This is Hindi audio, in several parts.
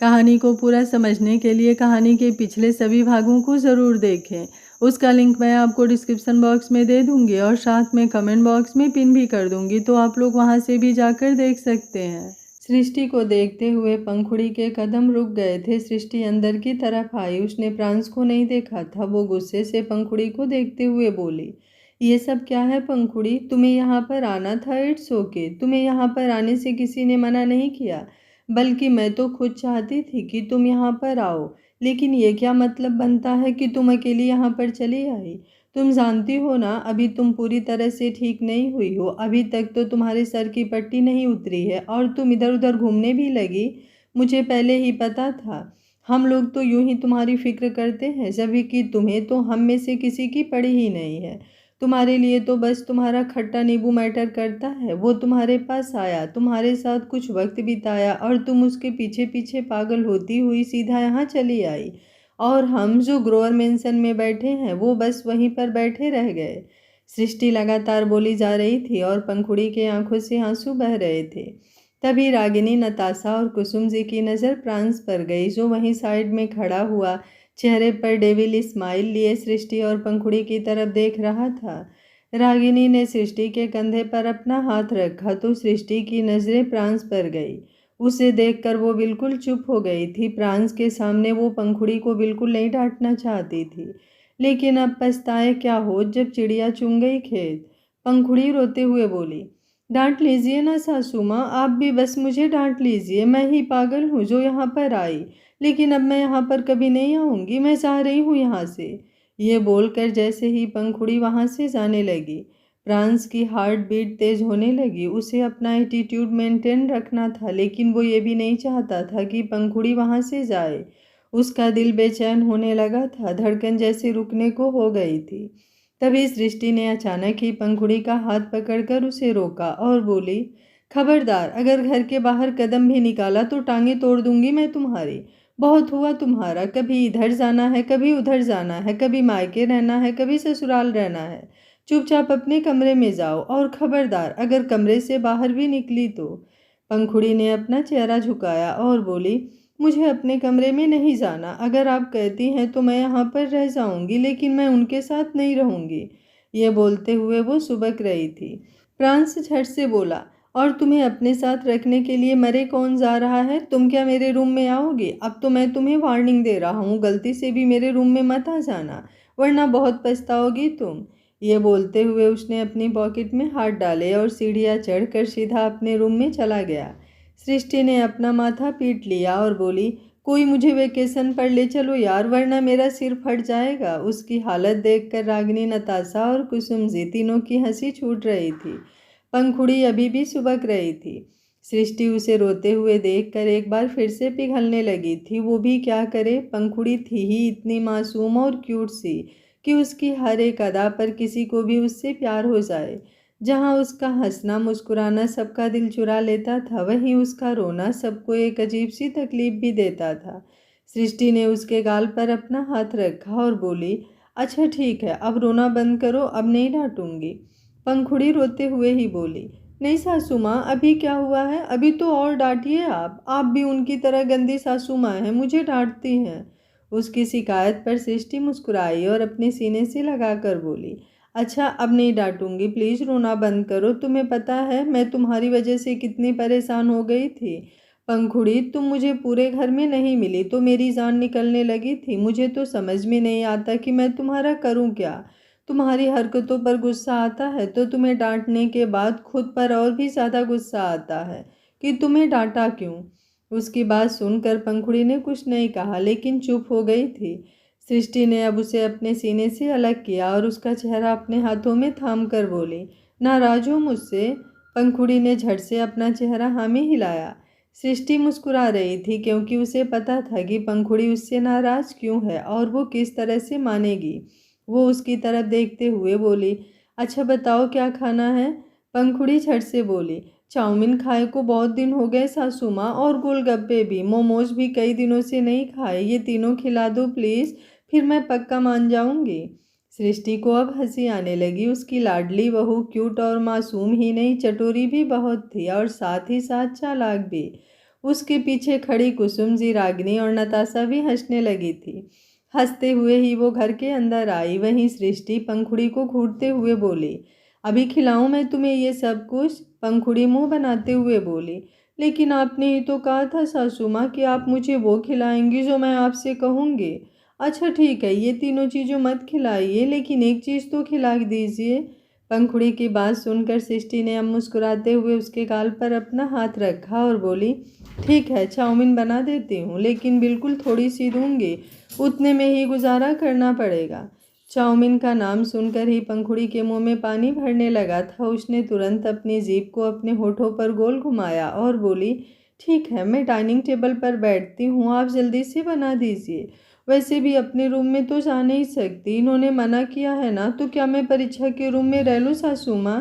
कहानी को पूरा समझने के लिए कहानी के पिछले सभी भागों को ज़रूर देखें। उसका लिंक मैं आपको डिस्क्रिप्शन बॉक्स में दे दूंगी और साथ में कमेंट बॉक्स में पिन भी कर दूंगी, तो आप लोग वहां से भी जाकर देख सकते हैं। सृष्टि को देखते हुए पंखुड़ी के कदम रुक गए थे। सृष्टि अंदर की तरफ आई। उसने प्रांस को नहीं देखा था। वो गुस्से से पंखुड़ी को देखते हुए बोली, ये सब क्या है पंखुड़ी? तुम्हें यहाँ पर आना था। इट्स ओके, तुम्हें यहाँ पर आने से किसी ने मना नहीं किया, बल्कि मैं तो खुद चाहती थी कि तुम यहाँ पर आओ। लेकिन ये क्या मतलब बनता है कि तुम अकेली यहाँ पर चली आई? तुम जानती हो ना, अभी तुम पूरी तरह से ठीक नहीं हुई हो। अभी तक तो तुम्हारे सर की पट्टी नहीं उतरी है और तुम इधर उधर घूमने भी लगी। मुझे पहले ही पता था। हम लोग तो यूं ही तुम्हारी फिक्र करते हैं, जबकि कि तुम्हें तो हम में से किसी की पड़ी ही नहीं है। तुम्हारे लिए तो बस तुम्हारा खट्टा नींबू मैटर करता है। वो तुम्हारे पास आया, तुम्हारे साथ कुछ वक्त बिताया और तुम उसके पीछे पीछे पागल होती हुई सीधा यहाँ चली आई। और हम जो ग्रोवर मेंशन में बैठे हैं वो बस वहीं पर बैठे रह गए। सृष्टि लगातार बोली जा रही थी और पंखुड़ी के आंखों से आंसू बह रहे थे। तभी रागिनी, नताशा और कुसुम जी की नज़र प्रांस पर गई, जो वहीं साइड में खड़ा हुआ चेहरे पर डेविल स्माइल लिए सृष्टि और पंखुड़ी की तरफ देख रहा था। रागिनी ने सृष्टि के कंधे पर अपना हाथ रखा तो सृष्टि की नज़रें प्रांस पर गई। उसे देखकर वो बिल्कुल चुप हो गई थी। प्रांस के सामने वो पंखुड़ी को बिल्कुल नहीं डांटना चाहती थी, लेकिन अब पछताए क्या हो जब चिड़िया चुन गई खेत। पंखुड़ी रोते हुए बोली, डांट लीजिए ना सासू माँ, आप भी बस मुझे डांट लीजिए। मैं ही पागल हूँ जो यहाँ पर आई, लेकिन अब मैं यहाँ पर कभी नहीं आऊँगी। मैं चाह रही हूँ यहाँ से। ये बोलकर जैसे ही पंखुड़ी वहाँ से जाने लगी, प्रांस की हार्ट बीट तेज होने लगी। उसे अपना एटीट्यूड मेंटेन रखना था, लेकिन वो ये भी नहीं चाहता था कि पंखुड़ी वहाँ से जाए। उसका दिल बेचैन होने लगा था, धड़कन जैसे रुकने को हो गई थी। तभी सृष्टि ने अचानक ही पंखुड़ी का हाथ पकड़कर उसे रोका और बोली, खबरदार, अगर घर के बाहर कदम भी निकाला तो टांगे तोड़ दूंगी मैं तुम्हारी। बहुत हुआ तुम्हारा। कभी इधर जाना है, कभी उधर जाना है, कभी मायके रहना है, कभी ससुराल रहना है। चुपचाप अपने कमरे में जाओ और खबरदार, अगर कमरे से बाहर भी निकली तो। पंखुड़ी ने अपना चेहरा झुकाया और बोली, मुझे अपने कमरे में नहीं जाना। अगर आप कहती हैं तो मैं यहाँ पर रह जाऊंगी, लेकिन मैं उनके साथ नहीं रहूंगी। ये बोलते हुए वो सुबक रही थी। प्रांस झट से बोला, और तुम्हें अपने साथ रखने के लिए मरे कौन जा रहा है? तुम क्या मेरे रूम में आओगे? अब तो मैं तुम्हें वार्निंग दे रहा हूँ, गलती से भी मेरे रूम में मत आ जाना, वरना बहुत पछताओगी तुम। ये बोलते हुए उसने अपनी पॉकेट में हाथ डाले और सीढ़ियाँ चढ़कर सीधा अपने रूम में चला गया। सृष्टि ने अपना माथा पीट लिया और बोली, कोई मुझे वेकेशन पर ले चलो यार, वरना मेरा सिर फट जाएगा। उसकी हालत देखकर रागिनी, नताशा और कुसुम जी तीनों की हंसी छूट रही थी। पंखुड़ी अभी भी सुबक रही थी। सृष्टि उसे रोते हुए देखकर एक बार फिर से पिघलने लगी थी। वो भी क्या करे, पंखुड़ी थी ही इतनी मासूम और क्यूट सी कि उसकी हर एक अदा पर किसी को भी उससे प्यार हो जाए। जहाँ उसका हंसना मुस्कुराना सबका दिल चुरा लेता था, वहीं उसका रोना सबको एक अजीब सी तकलीफ भी देता था। सृष्टि ने उसके गाल पर अपना हाथ रखा और बोली, अच्छा ठीक है, अब रोना बंद करो, अब नहीं डांटूंगी। पंखुड़ी रोते हुए ही बोली, नहीं सासू माँ, अभी क्या हुआ है? अभी तो और डांटिए आप भी उनकी तरह गंदी सासू माँ हैं, मुझे डांटती हैं। उसकी शिकायत पर सृष्टि मुस्कुराई और अपने सीने से लगाकर बोली, अच्छा अब नहीं डांटूंगी, प्लीज़ रोना बंद करो। तुम्हें पता है मैं तुम्हारी वजह से कितनी परेशान हो गई थी। पंखुड़ी, तुम मुझे पूरे घर में नहीं मिली तो मेरी जान निकलने लगी थी। मुझे तो समझ में नहीं आता कि मैं तुम्हारा करूं क्या। तुम्हारी हरकतों पर गुस्सा आता है तो तुम्हें डांटने के बाद खुद पर और भी ज़्यादा गुस्सा आता है कि तुम्हें डांटा क्यों। उसकी बात सुनकर पंखुड़ी ने कुछ नहीं कहा, लेकिन चुप हो गई थी। सृष्टि ने अब उसे अपने सीने से अलग किया और उसका चेहरा अपने हाथों में थाम कर बोली, नाराज हो मुझसे? पंखुड़ी ने झट से अपना चेहरा हाँ में हिलाया। सृष्टि मुस्कुरा रही थी, क्योंकि उसे पता था कि पंखुड़ी उससे नाराज क्यों है और वो किस तरह से मानेगी। वो उसकी तरफ देखते हुए बोली, अच्छा बताओ क्या खाना है? पंखुड़ी झट से बोली, चाउमीन खाए को बहुत दिन हो गए सासू माँ, और गोलगप्पे भी, मोमोज भी कई दिनों से नहीं खाए। ये तीनों खिला दो प्लीज़, फिर मैं पक्का मान जाऊंगी। सृष्टि को अब हंसी आने लगी। उसकी लाडली बहू क्यूट और मासूम ही नहीं, चटोरी भी बहुत थी और साथ ही साथ चालाक भी। उसके पीछे खड़ी कुसुम जी, रागिनी और नताशा भी हंसने लगी थी। हंसते हुए ही वो घर के अंदर आई। वहीं सृष्टि पंखुड़ी को घूरते हुए बोली, अभी खिलाऊं मैं तुम्हें ये सब कुछ? पंखुड़ी मुंह बनाते हुए बोली, लेकिन आपने ही तो कहा था सासू माँ कि आप मुझे वो खिलाएंगी जो मैं आपसे कहूँगी। अच्छा ठीक है, ये तीनों चीज़ों मत खिलाइए, लेकिन एक चीज़ तो खिला दीजिए। पंखुड़ी की बात सुनकर सृष्टि ने अब मुस्कुराते हुए उसके गाल पर अपना हाथ रखा और बोली, ठीक है, चाउमीन बना देती हूँ, लेकिन बिल्कुल थोड़ी सी दूंगी, उतने में ही गुजारा करना पड़ेगा। चाउमीन का नाम सुनकर ही पंखुड़ी के मुंह में पानी भरने लगा था। उसने तुरंत अपनी जीभ को अपने होठों पर गोल घुमाया और बोली, ठीक है, मैं डाइनिंग टेबल पर बैठती हूँ, आप जल्दी से बना दीजिए। वैसे भी अपने रूम में तो जा नहीं सकती, इन्होंने मना किया है ना, तो क्या मैं परीक्षा के रूम में रह लूँ सासू माँ?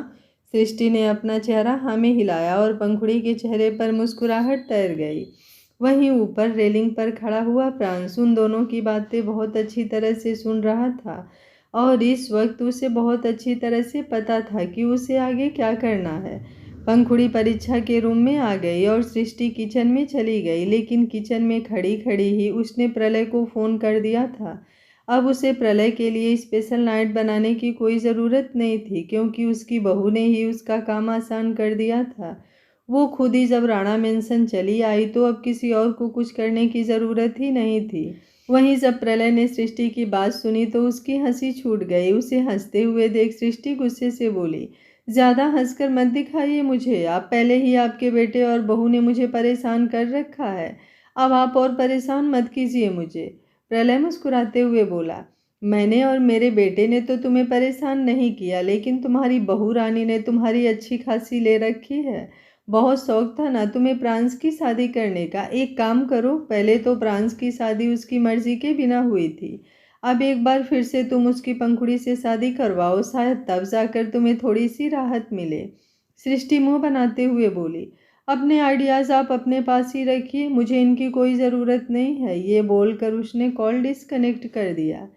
सृष्टि ने अपना चेहरा हाँ में हिलाया और पंखुड़ी के चेहरे पर मुस्कुराहट तैर गई। वहीं ऊपर रेलिंग पर खड़ा हुआ प्रांश उन दोनों की बातें बहुत अच्छी तरह से सुन रहा था और इस वक्त उसे बहुत अच्छी तरह से पता था कि उसे आगे क्या करना है। पंखुड़ी परीक्षा के रूम में आ गई और सृष्टि किचन में चली गई, लेकिन किचन में खड़ी खड़ी ही उसने प्रलय को फ़ोन कर दिया था। अब उसे प्रलय के लिए स्पेशल नाइट बनाने की कोई ज़रूरत नहीं थी, क्योंकि उसकी बहू ने ही उसका काम आसान कर दिया था। वो खुद ही जब राणा मेंशन चली आई तो अब किसी और को कुछ करने की ज़रूरत ही नहीं थी। वहीं जब प्रलय ने सृष्टि की बात सुनी तो उसकी हंसी छूट गई। उसे हंसते हुए देख सृष्टि गुस्से से बोली, ज़्यादा हंसकर मत दिखाइए मुझे, आप पहले ही आपके बेटे और बहू ने मुझे परेशान कर रखा है, अब आप और परेशान मत कीजिए मुझे। प्रलय मुस्कुराते हुए बोला, मैंने और मेरे बेटे ने तो तुम्हें परेशान नहीं किया, लेकिन तुम्हारी बहू रानी ने तुम्हारी अच्छी खासी ले रखी है। बहुत शौक था ना तुम्हें प्रांस की शादी करने का। एक काम करो, पहले तो प्रांस की शादी उसकी मर्जी के बिना हुई थी, अब एक बार फिर से तुम उसकी पंखुड़ी से शादी करवाओ, शायद तब जाकर तुम्हें थोड़ी सी राहत मिले। सृष्टि मुंह बनाते हुए बोली, अपने आइडियाज़ आप अपने पास ही रखिए, मुझे इनकी कोई ज़रूरत नहीं है। ये बोलकर उसने कॉल डिस्कनेक्ट कर दिया।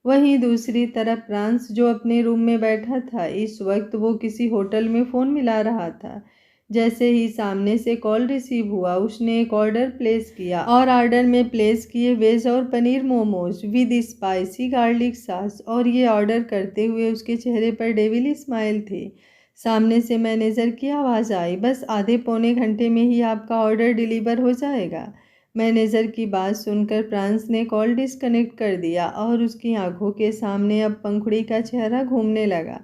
वहीं दूसरी तरफ प्रांस जो अपने रूम में बैठा था, इस वक्त वो किसी होटल में फ़ोन मिला रहा था। जैसे ही सामने से कॉल रिसीव हुआ, उसने एक ऑर्डर प्लेस किया और ऑर्डर में प्लेस किए वेज और paneer momos with spicy garlic sauce, और ये ऑर्डर करते हुए उसके चेहरे पर डेविल स्माइल थी। सामने से मैनेजर की आवाज़ आई, बस आधे पौने घंटे में ही आपका ऑर्डर डिलीवर हो जाएगा। मैनेजर की बात सुनकर प्रांस ने कॉल डिस्कनेक्ट कर दिया और उसकी आंखों के सामने अब पंखुड़ी का चेहरा घूमने लगा।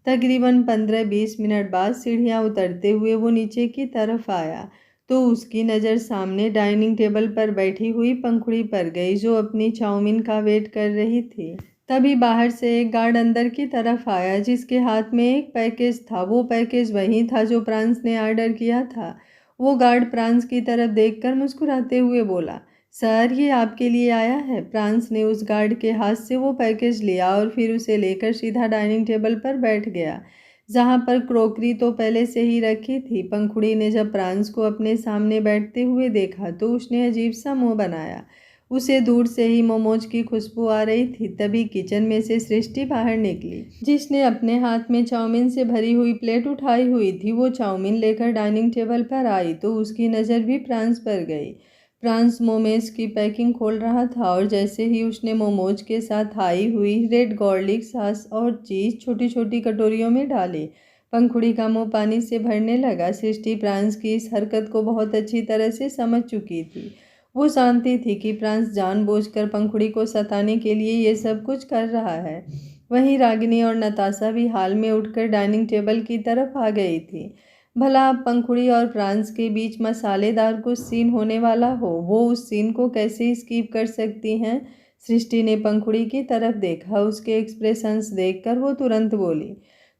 तकरीबन 15-20 मिनट बाद सीढ़ियाँ उतरते हुए वो नीचे की तरफ आया तो उसकी नज़र सामने डाइनिंग टेबल पर बैठी हुई पंखुड़ी पर गई, जो अपनी चाउमीन का वेट कर रही थी। तभी बाहर से एक गार्ड अंदर की तरफ आया, जिसके हाथ में एक पैकेज था। वो पैकेज वही था जो प्रांस ने ऑर्डर किया था। वो गार्ड प्रांस की तरफ देखकर मुस्कुराते हुए बोला, सर, ये आपके लिए आया है। प्रांस ने उस गार्ड के हाथ से वो पैकेज लिया और फिर उसे लेकर सीधा डाइनिंग टेबल पर बैठ गया, जहाँ पर क्रोकरी तो पहले से ही रखी थी। पंखुड़ी ने जब प्रांस को अपने सामने बैठते हुए देखा तो उसने अजीब सा मुंह बनाया। उसे दूर से ही मोमोज की खुशबू आ रही थी। तभी किचन में से सृष्टि बाहर निकली, जिसने अपने हाथ में चाउमीन से भरी हुई प्लेट उठाई हुई थी। वो चाउमीन लेकर डाइनिंग टेबल पर आई तो उसकी नज़र भी प्रांस पर गई। प्रांस मोमोज की पैकिंग खोल रहा था और जैसे ही उसने मोमोज के साथ आई हुई रेड गार्लिक सॉस और चीज़ छोटी छोटी कटोरियों में डाले, पंखुड़ी का मुंह पानी से भरने लगा। सृष्टि प्रांस की इस हरकत को बहुत अच्छी तरह से समझ चुकी थी। वो जानती थी कि प्रांस जानबूझकर पंखुड़ी को सताने के लिए ये सब कुछ कर रहा है। वहीं रागिनी और नताशा भी हाल में उठकर डाइनिंग टेबल की तरफ आ गई थी। भला अब पंखुड़ी और प्रांस के बीच मसालेदार कुछ सीन होने वाला हो, वो उस सीन को कैसे स्किप कर सकती हैं? सृष्टि ने पंखुड़ी की तरफ देखा। उसके एक्सप्रेशंस देखकर वो तुरंत बोली,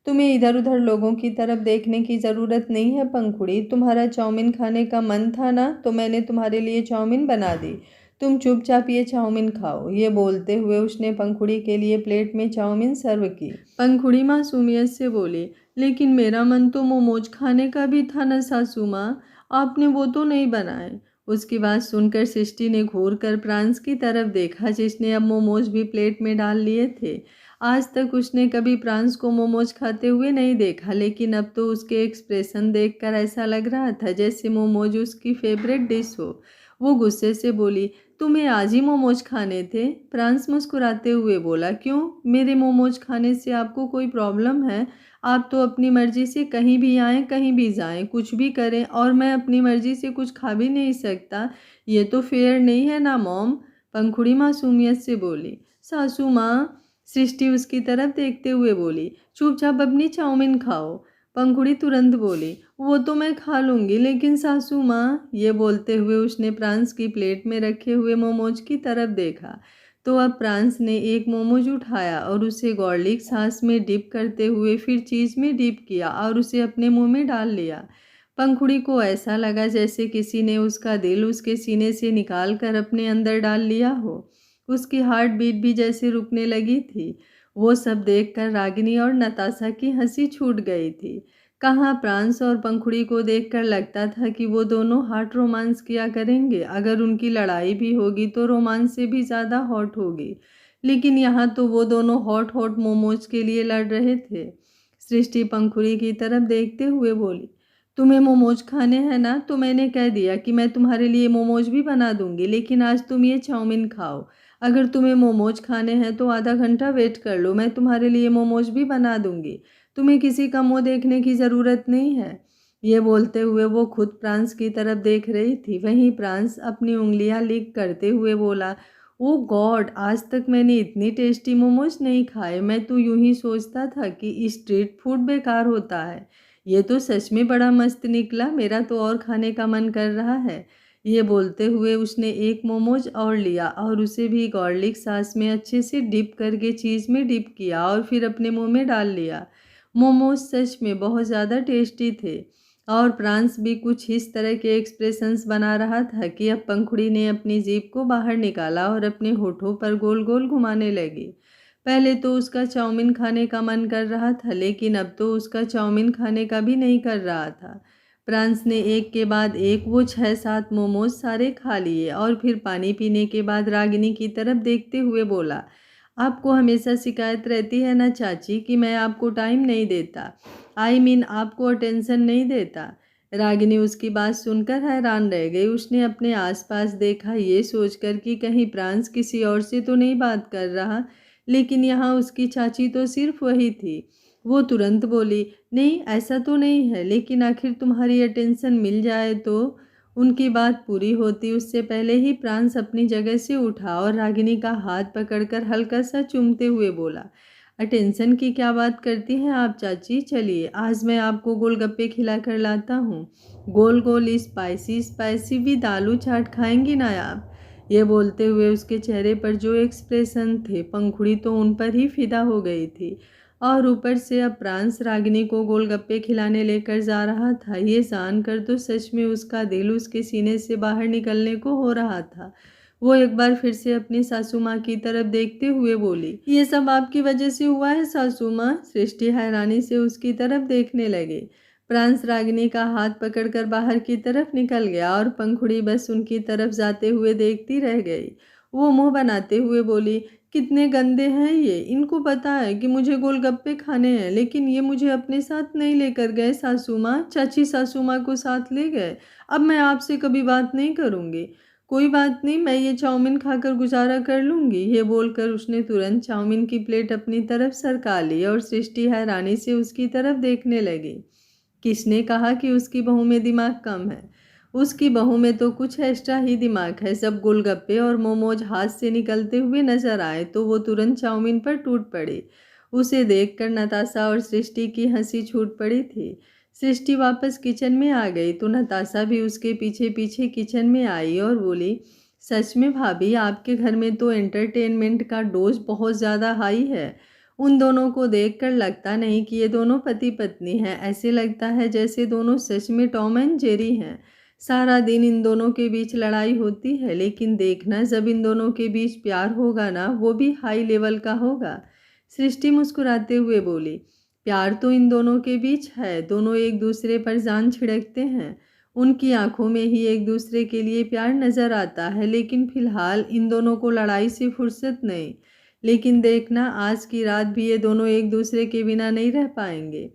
तुम्हें इधर उधर लोगों की तरफ देखने की ज़रूरत नहीं है पंखुड़ी। तुम्हारा चाउमीन खाने का मन था ना, तो मैंने तुम्हारे लिए चाउमीन बना दी, तुम चुपचाप ये चाउमीन खाओ। ये बोलते हुए उसने पंखुड़ी के लिए प्लेट में चाउमीन सर्व की। पंखुड़ी मासूमियत से बोली, लेकिन मेरा मन तो मोमोज खाने का भी था ना सासू माँ, आपने वो तो नहीं बनाए। उसकी बात सुनकर सृष्टि ने घूर कर प्रांस की तरफ देखा, जिसने अब मोमोज भी प्लेट में डाल लिए थे। आज तक उसने कभी प्रांस को मोमोज खाते हुए नहीं देखा, लेकिन अब तो उसके एक्सप्रेशन देखकर ऐसा लग रहा था जैसे मोमोज उसकी फेवरेट डिश हो। वो गुस्से से बोली, तुम्हें आज ही मोमोज खाने थे? प्रांस मुस्कुराते हुए बोला, क्यों? मेरे मोमोज खाने से आपको कोई प्रॉब्लम है? आप तो अपनी मर्जी से कहीं भी आएँ, कहीं भी जाएँ, कुछ भी करें, और मैं अपनी मर्जी से कुछ खा भी नहीं सकता। ये तो फेयर नहीं है ना मॉम? पंखुड़ी मासूमियत से बोली। सासू माँ, सृष्टि उसकी तरफ देखते हुए बोली, चुपचाप अपनी चाउमीन खाओ। पंखुड़ी तुरंत बोली, वो तो मैं खा लूँगी, लेकिन सासू माँ। ये बोलते हुए उसने प्रांस की प्लेट में रखे हुए मोमोज की तरफ देखा। तो अब प्रांस ने एक मोमोज उठाया और उसे गार्लिक सॉस में डिप करते हुए फिर चीज़ में डिप किया और उसे अपने मुंह में डाल लिया। पंखुड़ी को ऐसा लगा जैसे किसी ने उसका दिल उसके सीने से निकाल कर अपने अंदर डाल लिया हो। उसकी हार्ट बीट भी जैसे रुकने लगी थी। वो सब देखकर रागिनी और नताशा की हंसी छूट गई थी। कहाँ प्रांस और पंखुड़ी को देखकर लगता था कि वो दोनों हॉट रोमांस किया करेंगे। अगर उनकी लड़ाई भी होगी तो रोमांस से भी ज़्यादा हॉट होगी। लेकिन यहाँ तो वो दोनों हॉट हॉट मोमोज के लिए लड़ रहे थे। सृष्टि पंखुड़ी की तरफ देखते हुए बोली, तुम्हें मोमोज खाने हैं ना, तो मैंने कह दिया कि मैं तुम्हारे लिए मोमोज भी बना दूंगी, लेकिन आज तुम ये चाउमीन खाओ। अगर तुम्हें मोमोज खाने हैं तो आधा घंटा वेट कर लो, मैं तुम्हारे लिए मोमोज भी बना दूंगी। तुम्हें किसी का मुंह देखने की ज़रूरत नहीं है। ये बोलते हुए वो खुद प्रांस की तरफ देख रही थी। वहीं प्रांस अपनी उंगलियां लिक करते हुए बोला, ओ गॉड, आज तक मैंने इतनी टेस्टी मोमोज नहीं खाए। मैं तो यूं ही सोचता था कि स्ट्रीट फूड बेकार होता है। ये तो सच में बड़ा मस्त निकला, मेरा तो और खाने का मन कर रहा है। ये बोलते हुए उसने एक मोमोज और लिया और उसे भी गार्लिक सॉस में अच्छे से डिप करके चीज़ में डिप किया और फिर अपने मुंह में डाल लिया। मोमोज सच में बहुत ज़्यादा टेस्टी थे और प्रांस भी कुछ इस तरह के एक्सप्रेशंस बना रहा था कि अब पंखुड़ी ने अपनी जीभ को बाहर निकाला और अपने होठों पर गोल गोल घुमाने लगी। पहले तो उसका चाउमीन खाने का मन कर रहा था, लेकिन अब तो उसका चाउमीन खाने का भी नहीं कर रहा था। प्रांस ने एक के बाद एक वो 6-7 मोमोज सारे खा लिए और फिर पानी पीने के बाद रागिनी की तरफ देखते हुए बोला, आपको हमेशा शिकायत रहती है ना चाची कि मैं आपको टाइम नहीं देता। आपको अटेंशन नहीं देता। रागिनी उसकी बात सुनकर हैरान रह गई। उसने अपने आसपास देखा, ये सोचकर कि कहीं प्रांस किसी और से तो नहीं बात कर रहा, लेकिन यहाँ उसकी चाची तो सिर्फ वही थी। वो तुरंत बोली, नहीं ऐसा तो नहीं है, लेकिन आखिर तुम्हारी अटेंशन मिल जाए तो। उनकी बात पूरी होती उससे पहले ही प्रांस अपनी जगह से उठा और रागिनी का हाथ पकड़कर हल्का सा चूमते हुए बोला, अटेंशन की क्या बात करती हैं आप चाची? चलिए आज मैं आपको गोलगप्पे खिला कर लाता हूँ। गोल गोल स्पाइसी स्पाइसी विद आलू चाट खाएंगी ना आप? ये बोलते हुए उसके चेहरे पर जो एक्सप्रेशन थे, पंखुड़ी तो उन पर ही फिदा हो गई थी। और ऊपर से अब प्रांस रागिनी को गोलगप्पे खिलाने लेकर जा रहा था। ये जानकर तो सच में उसका दिल उसके सीने से बाहर निकलने को हो रहा था। वो एक बार फिर से अपनी सासू माँ की तरफ देखते हुए बोली, ये सब आपकी वजह से हुआ है सासू माँ? सृष्टि हैरानी से उसकी तरफ देखने लगे। प्रांस रागिनी का हाथ पकड़कर बाहर की तरफ निकल गया और पंखुड़ी बस उनकी तरफ जाते हुए देखती रह गई। वो मुंह बनाते हुए बोली, कितने गंदे हैं ये, इनको पता है कि मुझे गोलगप्पे खाने हैं, लेकिन ये मुझे अपने साथ नहीं लेकर गए सासू माँ। चाची सासू माँ को साथ ले गए। अब मैं आपसे कभी बात नहीं करूँगी। कोई बात नहीं, मैं ये चाउमीन खाकर गुजारा कर लूँगी। ये बोलकर उसने तुरंत चाउमीन की प्लेट अपनी तरफ सरका ली और सृष्टि हैरानी से उसकी तरफ देखने लगी। किसने कहा कि उसकी बहू में दिमाग कम है? उसकी बहू में तो कुछ एक्स्ट्रा ही दिमाग है। जब गोलगप्पे और मोमोज हाथ से निकलते हुए नजर आए तो वो तुरंत चाउमीन पर टूट पड़ी। उसे देखकर नताशा और सृष्टि की हंसी छूट पड़ी थी। सृष्टि वापस किचन में आ गई तो नताशा भी उसके पीछे पीछे किचन में आई और बोली, सच में भाभी, आपके घर में तो एंटरटेनमेंट का डोज बहुत ज़्यादा हाई है। उन दोनों को देखकर लगता नहीं कि ये दोनों पति पत्नी हैं। ऐसे लगता है जैसे दोनों सच में टॉम एंड जेरी हैं। सारा दिन इन दोनों के बीच लड़ाई होती है, लेकिन देखना जब इन दोनों के बीच प्यार होगा ना, वो भी हाई लेवल का होगा। सृष्टि मुस्कुराते हुए बोली, प्यार तो इन दोनों के बीच है। दोनों एक दूसरे पर जान छिड़कते हैं। उनकी आंखों में ही एक दूसरे के लिए प्यार नजर आता है, लेकिन फिलहाल इन दोनों को लड़ाई से फुर्सत नहीं। लेकिन देखना आज की रात भी ये दोनों एक दूसरे के बिना नहीं रह पाएंगे।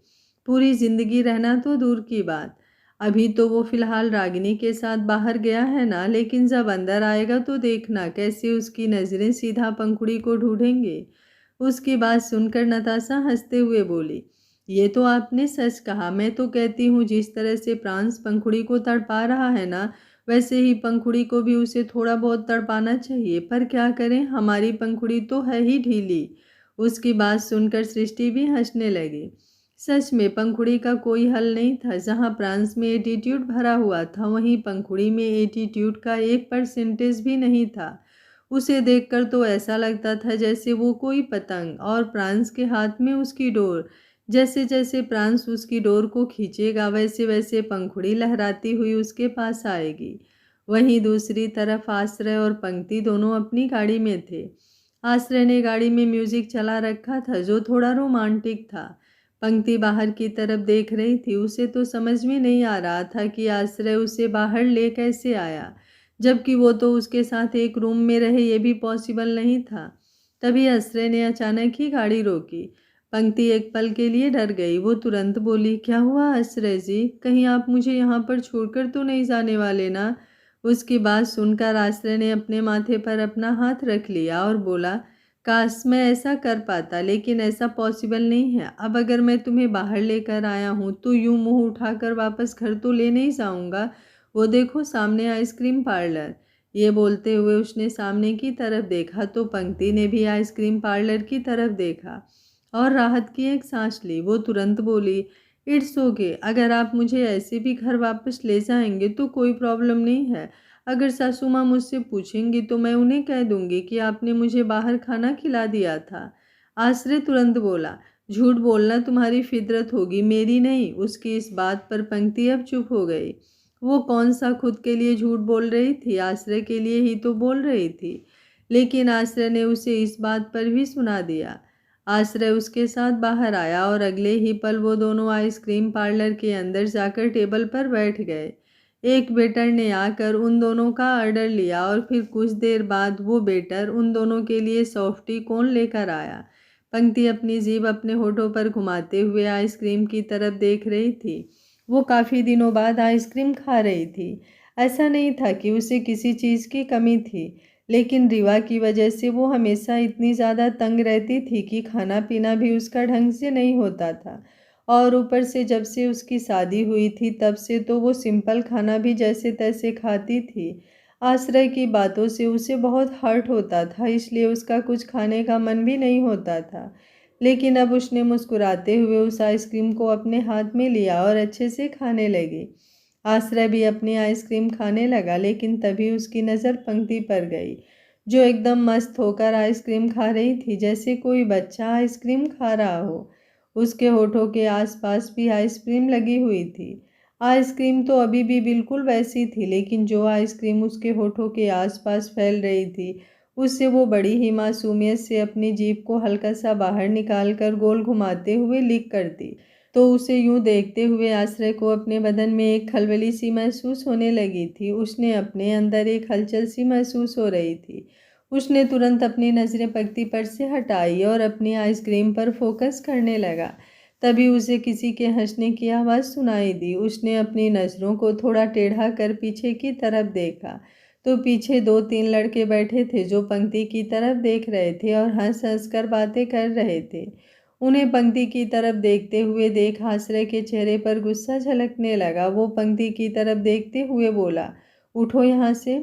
पूरी जिंदगी रहना तो दूर की बात। अभी तो वो फिलहाल रागिनी के साथ बाहर गया है ना, लेकिन जब अंदर आएगा तो देखना कैसे उसकी नजरें सीधा पंखुड़ी को ढूंढेंगे। उसकी बात सुनकर नताशा हंसते हुए बोली, ये तो आपने सच कहा। मैं तो कहती हूँ जिस तरह से प्रांस पंखुड़ी को तड़पा रहा है ना, वैसे ही पंखुड़ी को भी उसे थोड़ा बहुत तड़पाना चाहिए। पर क्या करें, हमारी पंखुड़ी तो है ही ढीली। उसकी बात सुनकर सृष्टि भी हंसने लगी। सच में पंखुड़ी का कोई हल नहीं था। जहाँ प्रांस में एटीट्यूड भरा हुआ था, वहीं पंखुड़ी में एटीट्यूड का 1% भी नहीं था। उसे देखकर तो ऐसा लगता था जैसे वो कोई पतंग और प्रांस के हाथ में उसकी डोर। जैसे जैसे प्रांस उसकी डोर को खींचेगा, वैसे वैसे पंखुड़ी लहराती हुई उसके पास आएगी। वहीं दूसरी तरफ आश्रय और पंक्ति दोनों अपनी गाड़ी में थे। आश्रय ने गाड़ी में म्यूजिक चला रखा था जो थोड़ा रोमांटिक था। पंक्ति बाहर की तरफ देख रही थी। उसे तो समझ में नहीं आ रहा था कि आश्रय उसे बाहर ले कैसे आया, जबकि वो तो उसके साथ एक रूम में रहे, ये भी पॉसिबल नहीं था। तभी आश्रय ने अचानक ही गाड़ी रोकी। पंक्ति एक पल के लिए डर गई। वो तुरंत बोली, क्या हुआ आश्रय जी, कहीं आप मुझे यहाँ पर छोड़कर तो नहीं जाने वाले ना। उसकी बात सुनकर आश्रय ने अपने माथे पर अपना हाथ रख लिया और बोला, काश मैं ऐसा कर पाता, लेकिन ऐसा पॉसिबल नहीं है। अब अगर मैं तुम्हें बाहर लेकर आया हूँ तो यूं मुंह उठाकर वापस घर तो ले नहीं जाऊंगा। वो देखो सामने आइसक्रीम पार्लर। ये बोलते हुए उसने सामने की तरफ देखा तो पंक्ति ने भी आइसक्रीम पार्लर की तरफ देखा और राहत की एक सांस ली। वो तुरंत बोली, इट्स ओके, अगर आप मुझे ऐसे भी घर वापस ले जाएंगे तो कोई प्रॉब्लम नहीं है। अगर सासू माँ मुझसे पूछेंगी तो मैं उन्हें कह दूंगी कि आपने मुझे बाहर खाना खिला दिया था। आश्रय तुरंत बोला, झूठ बोलना तुम्हारी फितरत होगी, मेरी नहीं। उसकी इस बात पर पंक्ति अब चुप हो गई। वो कौन सा खुद के लिए झूठ बोल रही थी, आश्रय के लिए ही तो बोल रही थी। लेकिन आश्रय ने उसे इस बात पर भी सुना दिया। आश्रय उसके साथ बाहर आया और अगले ही पल वो दोनों आइसक्रीम पार्लर के अंदर जाकर टेबल पर बैठ गए। एक वेटर ने आकर उन दोनों का ऑर्डर लिया और फिर कुछ देर बाद वो वेटर उन दोनों के लिए सॉफ्टी कोन लेकर आया। पंक्ति अपनी जीभ अपने होठों पर घुमाते हुए आइसक्रीम की तरफ देख रही थी। वो काफ़ी दिनों बाद आइसक्रीम खा रही थी। ऐसा नहीं था कि उसे किसी चीज़ की कमी थी, लेकिन रीवा की वजह से वो हमेशा इतनी ज़्यादा तंग रहती थी कि खाना पीना भी उसका ढंग से नहीं होता था। और ऊपर से जब से उसकी शादी हुई थी तब से तो वो सिंपल खाना भी जैसे तैसे खाती थी। आश्रय की बातों से उसे बहुत हर्ट होता था, इसलिए उसका कुछ खाने का मन भी नहीं होता था। लेकिन अब उसने मुस्कुराते हुए उस आइसक्रीम को अपने हाथ में लिया और अच्छे से खाने लगी। आश्रय भी अपनी आइसक्रीम खाने लगा, लेकिन तभी उसकी नज़र पंक्ति पर गई, जो एकदम मस्त होकर आइसक्रीम खा रही थी, जैसे कोई बच्चा आइसक्रीम खा रहा हो। उसके होठों के आसपास भी आइसक्रीम लगी हुई थी। आइसक्रीम तो अभी भी बिल्कुल वैसी थी, लेकिन जो आइसक्रीम उसके होठों के आसपास फैल रही थी, उससे वो बड़ी ही मासूमियत से अपनी जीभ को हल्का सा बाहर निकाल कर गोल घुमाते हुए लिक करती। तो उसे यूं देखते हुए आश्रय को अपने बदन में एक खलबली सी महसूस होने लगी थी। उसने अपने अंदर एक हलचल सी महसूस हो रही थी। उसने तुरंत अपनी नज़रें पंक्ति पर से हटाई और अपनी आइसक्रीम पर फोकस करने लगा। तभी उसे किसी के हंसने की आवाज़ सुनाई दी। उसने अपनी नज़रों को थोड़ा टेढ़ा कर पीछे की तरफ देखा तो पीछे 2-3 लड़के बैठे थे जो पंक्ति की तरफ देख रहे थे और हंस हंस कर बातें कर रहे थे। उन्हें पंक्ति की तरफ देखते हुए देख आश्रय के चेहरे पर गुस्सा झलकने लगा। वो पंक्ति की तरफ देखते हुए बोला, उठो यहाँ से।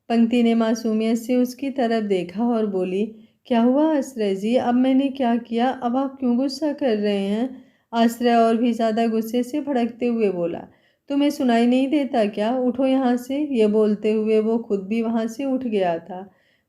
पंक्ति ने मासूमियत से उसकी तरफ देखा और बोली, क्या हुआ आश्रय जी, अब मैंने क्या किया, अब आप क्यों गुस्सा कर रहे हैं। आश्रय और भी ज़्यादा गुस्से से भड़कते हुए बोला, तुम्हें सुनाई नहीं देता क्या, उठो यहाँ से। ये बोलते हुए वो खुद भी वहाँ से उठ गया था।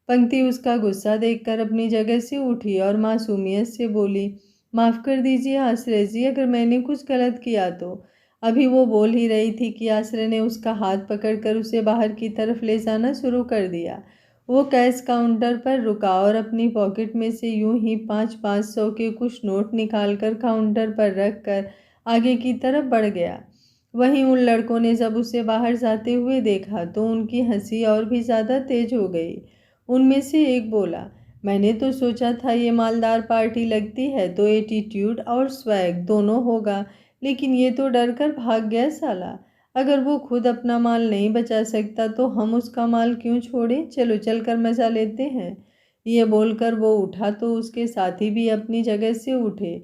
पंक्ति उसका गुस्सा देखकर अपनी जगह से उठी और मासूमियत से बोली, माफ़ कर दीजिए आश्रय जी, अगर मैंने कुछ गलत किया तो। अभी वो बोल ही रही थी कि आश्रय ने उसका हाथ पकड़कर उसे बाहर की तरफ ले जाना शुरू कर दिया। वो कैश काउंटर पर रुका और अपनी पॉकेट में से यूं ही 500-500 के कुछ नोट निकालकर काउंटर पर रख कर आगे की तरफ बढ़ गया। वहीं उन लड़कों ने जब उसे बाहर जाते हुए देखा तो उनकी हंसी और भी ज़्यादा तेज हो गई। उनमें से एक बोला, मैंने तो सोचा था ये मालदार पार्टी लगती है तो एटीट्यूड और स्वैग दोनों होगा, लेकिन ये तो डर कर भाग गया साला। अगर वो खुद अपना माल नहीं बचा सकता तो हम उसका माल क्यों छोड़ें? चलो चल कर मजा लेते हैं। ये बोलकर वो उठा तो उसके साथी भी अपनी जगह से उठे।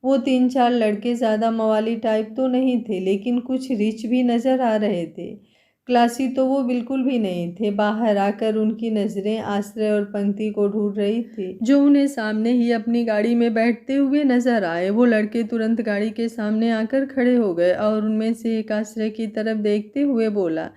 वो 3-4 लड़के ज़्यादा मवाली टाइप तो नहीं थे, लेकिन कुछ रिच भी नज़र आ रहे थे। क्लासी तो वो बिल्कुल भी नहीं थे। बाहर आकर उनकी नज़रें आश्रय और पंक्ति को ढूंढ रही थी, जो उन्हें सामने ही अपनी गाड़ी में बैठते हुए नजर आए। वो लड़के तुरंत गाड़ी के सामने आकर खड़े हो गए और उनमें से एक आश्रय की तरफ देखते हुए बोला,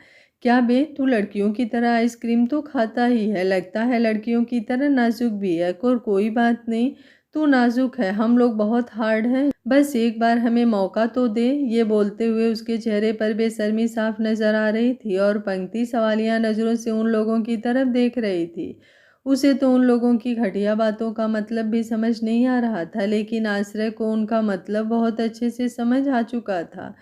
क्या बे, तू लड़कियों की तरह आइसक्रीम तो खाता ही है, लगता है लड़कियों की तरह नाजुक भी है। और कोई बात नहीं, तू नाजुक है, हम लोग बहुत हार्ड हैं, बस एक बार हमें मौका तो दे। ये बोलते हुए उसके चेहरे पर बेशर्मी साफ नजर आ रही थी और पंक्ति सवालिया नज़रों से उन लोगों की तरफ देख रही थी। उसे तो उन लोगों की घटिया बातों का मतलब भी समझ नहीं आ रहा था, लेकिन आश्रय को उनका मतलब बहुत अच्छे से समझ आ चुका था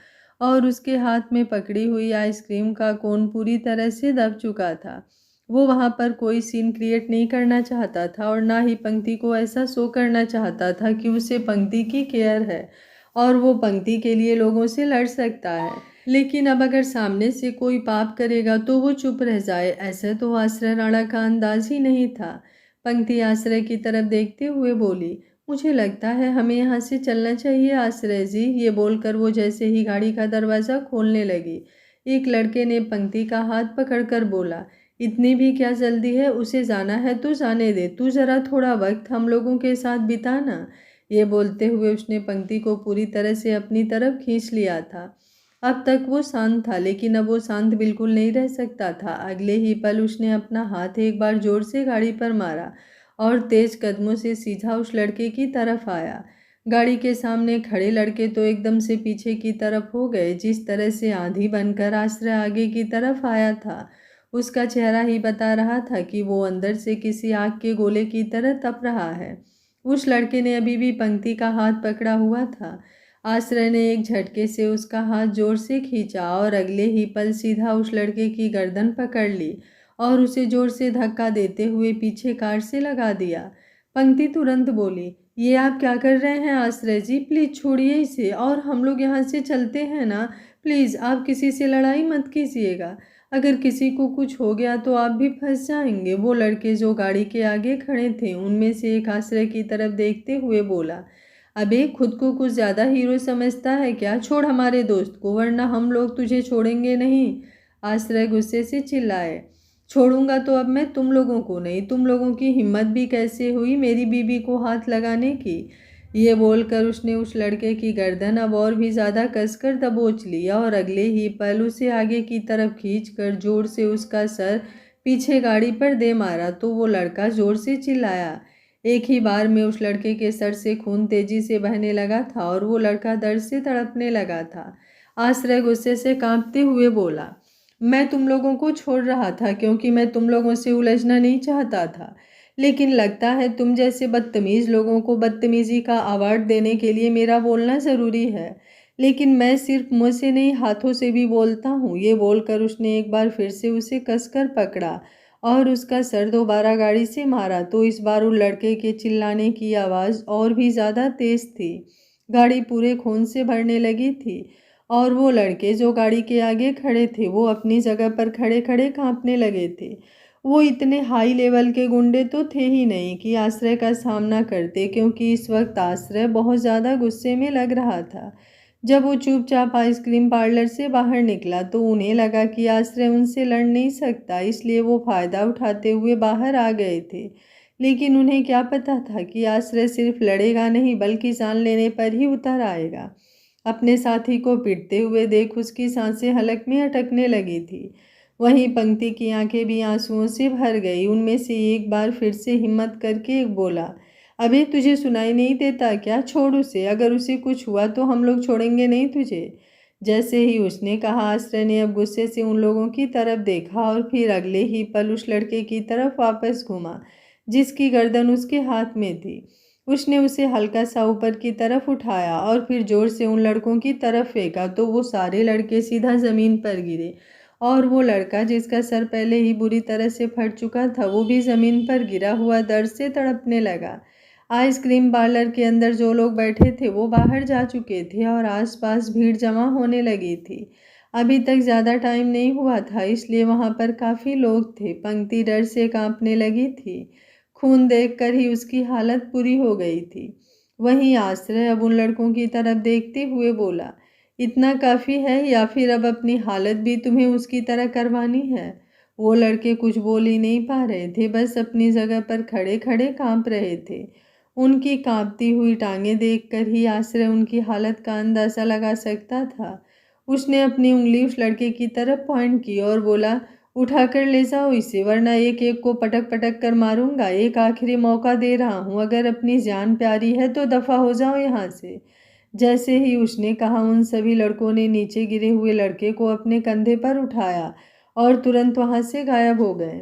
और उसके हाथ में पकड़ी हुई आइसक्रीम का कोन पूरी तरह से दब चुका था। वो वहाँ पर कोई सीन क्रिएट नहीं करना चाहता था और ना ही पंक्ति को ऐसा शो करना चाहता था कि उसे पंक्ति की केयर है और वो पंक्ति के लिए लोगों से लड़ सकता है। लेकिन अब अगर सामने से कोई पाप करेगा तो वो चुप रह जाए, ऐसा तो आश्रय राणा का अंदाज ही नहीं था। पंक्ति आश्रय की तरफ देखते हुए बोली, मुझे लगता है हमें यहाँ से चलना चाहिए आश्रय जी। ये बोलकर वो जैसे ही गाड़ी का दरवाज़ा खोलने लगी, एक लड़के ने पंक्ति का हाथ पकड़कर बोला, इतनी भी क्या जल्दी है, उसे जाना है तो जाने दे, तू ज़रा थोड़ा वक्त हम लोगों के साथ बिताना। ये बोलते हुए उसने पंक्ति को पूरी तरह से अपनी तरफ खींच लिया था। अब तक वो शांत था, लेकिन अब वो शांत बिल्कुल नहीं रह सकता था। अगले ही पल उसने अपना हाथ एक बार जोर से गाड़ी पर मारा और तेज कदमों से सीधा उस लड़के की तरफ आया। गाड़ी के सामने खड़े लड़के तो एकदम से पीछे की तरफ हो गए। जिस तरह से आंधी बनकर आश्रय आगे की तरफ आया था, उसका चेहरा ही बता रहा था कि वो अंदर से किसी आग के गोले की तरह तप रहा है। उस लड़के ने अभी भी पंक्ति का हाथ पकड़ा हुआ था। आश्रय ने एक झटके से उसका हाथ जोर से खींचा और अगले ही पल सीधा उस लड़के की गर्दन पकड़ ली और उसे जोर से धक्का देते हुए पीछे कार से लगा दिया। पंक्ति तुरंत बोली, ये आप क्या कर रहे हैं आश्रय जी, प्लीज़ छोड़िए इसे और हम लोग यहाँ से चलते हैं ना। प्लीज़ आप किसी से लड़ाई मत कीजिएगा, अगर किसी को कुछ हो गया तो आप भी फंस जाएंगे। वो लड़के जो गाड़ी के आगे खड़े थे उनमें से एक आश्रय की तरफ देखते हुए बोला, अबे खुद को कुछ ज़्यादा हीरो समझता है क्या, छोड़ हमारे दोस्त को वरना हम लोग तुझे छोड़ेंगे नहीं। आश्रय गुस्से से चिल्लाए, छोड़ूंगा तो अब मैं तुम लोगों को नहीं, तुम लोगों की हिम्मत भी कैसे हुई मेरी बीबी को हाथ लगाने की। ये बोलकर उसने उस लड़के की गर्दन अब और भी ज़्यादा कसकर दबोच लिया और अगले ही पल उसे आगे की तरफ खींचकर जोर से उसका सर पीछे गाड़ी पर दे मारा तो वो लड़का जोर से चिल्लाया। एक ही बार में उस लड़के के सर से खून तेजी से बहने लगा था और वो लड़का दर्द से तड़पने लगा था। आश्रय गुस्से से कांपते हुए बोला, मैं तुम लोगों को छोड़ रहा था क्योंकि मैं तुम लोगों से उलझना नहीं चाहता था, लेकिन लगता है तुम जैसे बदतमीज़ लोगों को बदतमीज़ी का अवार्ड देने के लिए मेरा बोलना ज़रूरी है। लेकिन मैं सिर्फ मुँह से नहीं हाथों से भी बोलता हूँ। ये बोलकर उसने एक बार फिर से उसे कसकर पकड़ा और उसका सर दोबारा गाड़ी से मारा तो इस बार उस लड़के के चिल्लाने की आवाज़ और भी ज़्यादा तेज़ थी। गाड़ी पूरे खून से भरने लगी थी और वो लड़के जो गाड़ी के आगे खड़े थे वो अपनी जगह पर खड़े खड़े कांपने लगे थे। वो इतने हाई लेवल के गुंडे तो थे ही नहीं कि आश्रय का सामना करते, क्योंकि इस वक्त आश्रय बहुत ज़्यादा गुस्से में लग रहा था। जब वो चुपचाप आइसक्रीम पार्लर से बाहर निकला तो उन्हें लगा कि आश्रय उनसे लड़ नहीं सकता, इसलिए वो फ़ायदा उठाते हुए बाहर आ गए थे। लेकिन उन्हें क्या पता था कि आश्रय सिर्फ लड़ेगा नहीं बल्कि जान लेने पर ही उतर आएगा। अपने साथी को पिटते हुए देख उसकी सांसें हलक में अटकने लगी थी। वहीं पंक्ति की आंखें भी आंसुओं से भर गई। उनमें से एक बार फिर से हिम्मत करके एक बोला, अबे तुझे सुनाई नहीं देता क्या, छोड़ उसे, अगर उसे कुछ हुआ तो हम लोग छोड़ेंगे नहीं तुझे। जैसे ही उसने कहा आश्रय ने अब गुस्से से उन लोगों की तरफ देखा और फिर अगले ही पल उस लड़के की तरफ वापस घूमा जिसकी गर्दन उसके हाथ में थी। उसने उसे हल्का सा ऊपर की तरफ उठाया और फिर जोर से उन लड़कों की तरफ फेंका तो वो सारे लड़के सीधा ज़मीन पर गिरे और वो लड़का जिसका सर पहले ही बुरी तरह से फट चुका था वो भी ज़मीन पर गिरा हुआ दर्द से तड़पने लगा। आइसक्रीम पार्लर के अंदर जो लोग बैठे थे वो बाहर जा चुके थे और आसपास भीड़ जमा होने लगी थी। अभी तक ज़्यादा टाइम नहीं हुआ था, इसलिए वहाँ पर काफ़ी लोग थे। पंक्ति डर से कांपने लगी थी। खून देखकर ही उसकी हालत बुरी हो गई थी। वहीं आश्रय अब उन लड़कों की तरफ देखते हुए बोला, इतना काफ़ी है या फिर अब अपनी हालत भी तुम्हें उसकी तरह करवानी है? वो लड़के कुछ बोल ही नहीं पा रहे थे, बस अपनी जगह पर खड़े खड़े कांप रहे थे। उनकी कांपती हुई टांगें देखकर ही आश्रय उनकी हालत का अंदाज़ा लगा सकता था। उसने अपनी उंगली उस लड़के की तरफ पॉइंट की और बोला, उठाकर ले जाओ इसे, वरना एक एक को पटक पटक कर मारूंगा। एक आखिरी मौका दे रहा हूँ, अगर अपनी जान प्यारी है तो दफ़ा हो जाओ यहाँ से। जैसे ही उसने कहा, उन सभी लड़कों ने नीचे गिरे हुए लड़के को अपने कंधे पर उठाया और तुरंत वहां से गायब हो गए।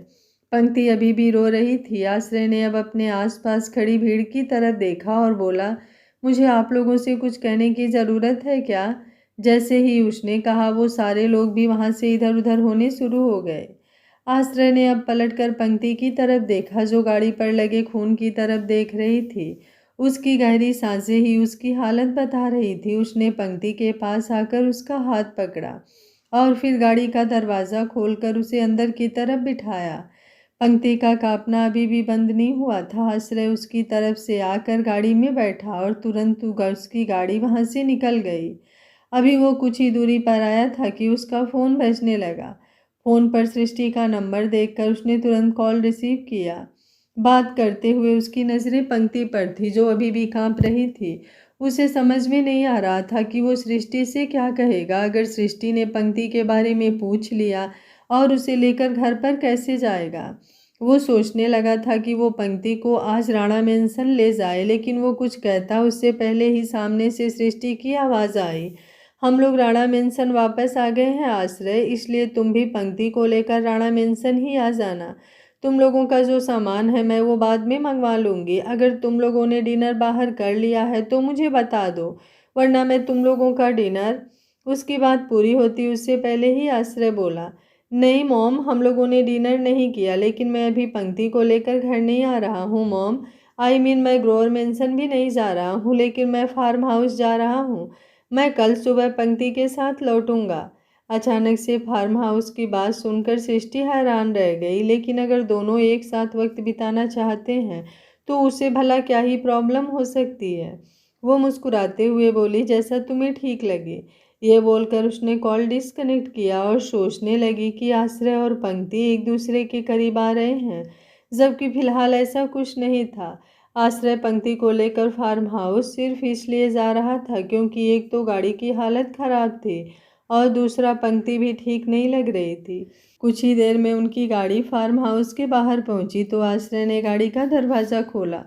पंक्ति अभी भी रो रही थी। आश्रय ने अब अपने आसपास खड़ी भीड़ की तरफ देखा और बोला, मुझे आप लोगों से कुछ कहने की ज़रूरत है क्या? जैसे ही उसने कहा, वो सारे लोग भी वहां से इधर उधर होने शुरू हो गए। आश्रय ने अब पलटकर पंक्ति की तरफ देखा, जो गाड़ी पर लगे खून की तरफ देख रही थी। उसकी गहरी सांसें ही उसकी हालत बता रही थी। उसने पंक्ति के पास आकर उसका हाथ पकड़ा और फिर गाड़ी का दरवाज़ा खोलकर उसे अंदर की तरफ बिठाया। पंक्ति का कांपना अभी भी बंद नहीं हुआ था। आश्रय उसकी तरफ से आकर गाड़ी में बैठा और तुरंत उसकी गाड़ी वहां से निकल गई। अभी वो कुछ ही दूरी पर आया था कि उसका फ़ोन बजने लगा। फ़ोन पर सृष्टि का नंबर देखकर उसने तुरंत कॉल रिसीव किया। बात करते हुए उसकी नज़रें पंक्ति पर थी, जो अभी भी कांप रही थी। उसे समझ में नहीं आ रहा था कि वो सृष्टि से क्या कहेगा। अगर सृष्टि ने पंक्ति के बारे में पूछ लिया और उसे लेकर घर पर कैसे जाएगा। वो सोचने लगा था कि वो पंक्ति को आज राणा मेंशन ले जाए, लेकिन वो कुछ कहता उससे पहले ही सामने से सृष्टि की आवाज़ आई, हम लोग राणा मेंशन वापस आ गए हैं आश्रय, इसलिए तुम भी पंक्ति को लेकर राणा मेंशन ही आ जाना। तुम लोगों का जो सामान है मैं वो बाद में मंगवा लूँगी। अगर तुम लोगों ने डिनर बाहर कर लिया है तो मुझे बता दो, वरना मैं तुम लोगों का डिनर। उसकी बात पूरी होती उससे पहले ही आश्रय बोला, नहीं मॉम, हम लोगों ने डिनर नहीं किया, लेकिन मैं अभी पंक्ति को लेकर घर नहीं आ रहा हूँ मॉम। मैं ग्रोवर मेंशन भी नहीं जा रहा हूँ, लेकिन मैं फार्म हाउस जा रहा हूँ। मैं कल सुबह पंक्ति के साथ लौटूंगा। अचानक से फार्म हाउस की बात सुनकर सृष्टि हैरान रह गई, लेकिन अगर दोनों एक साथ वक्त बिताना चाहते हैं तो उसे भला क्या ही प्रॉब्लम हो सकती है। वो मुस्कुराते हुए बोली, जैसा तुम्हें ठीक लगे। ये बोलकर उसने कॉल डिस्कनेक्ट किया और सोचने लगी कि आश्रय और पंक्ति एक दूसरे के करीब आ रहे हैं, जबकि फिलहाल ऐसा कुछ नहीं था। आश्रय पंक्ति को लेकर फार्म हाउस सिर्फ इसलिए जा रहा था क्योंकि एक तो गाड़ी की हालत खराब थी और दूसरा पंक्ति भी ठीक नहीं लग रही थी। कुछ ही देर में उनकी गाड़ी फार्म हाउस के बाहर पहुंची तो आश्रय ने गाड़ी का दरवाज़ा खोला।